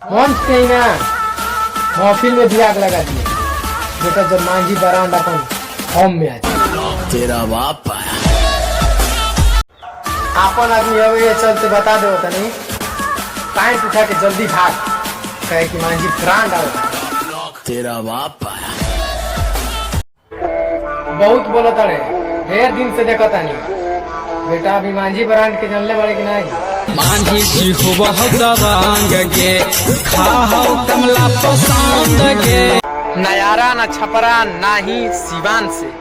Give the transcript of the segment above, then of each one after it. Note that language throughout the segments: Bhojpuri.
मंच कहीं ना महफिल में भी आग लगा दिए बेटा जब मांझी बरांड अपन होम में आ जाए। तेरा बाप आपन आदमी अब ये चलते बता दो तनी पैंट उठा के जल्दी भाग कहे कि मांझी ब्रांड आओ। तेरा बाप बहुत बोलो तड़े ढेर दिन से देखो तानी बेटा अभी मांझी ब्रांड के जानले बड़े कि नहीं। मांझी जी हुआ दवांग गे खाओ कमला पसंद गे। नयारा न छपरा ना ही सिवान से,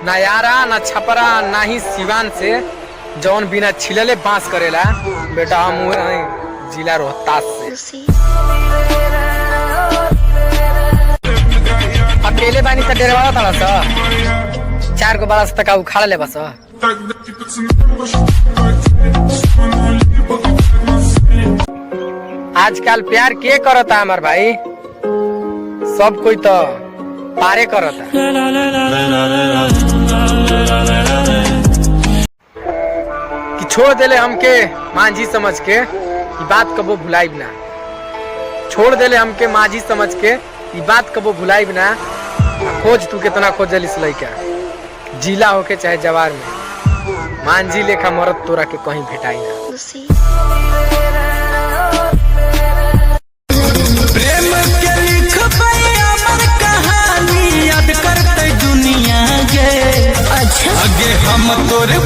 नयारा न छपरा ना ही सिवान से जौन बिना छिलले बांस करेला बेटा हम जिला रोहतास से। अकेले बानी त डेरवा था सा 4 को 12 तक उखाड़ ले बस। आजकल प्यार के करता हमार भाई सब कोई तो पारे करता। कि छोड़ देले हमके मांझी समझ के ये बात कबो भुलाइब ना, छोड़ देले हमके मांझी समझ के ये बात कबो भुलाइब ना। खोज तू कितना खोजलिस लइका जिला होके चाहे जवार में मांझी लेखा मरद तोरा के कहीं भेटाई ना। प्रेम के लिखबै अमर कहानी याद करते दुनिया गे। अच्छा अगे हम तोरे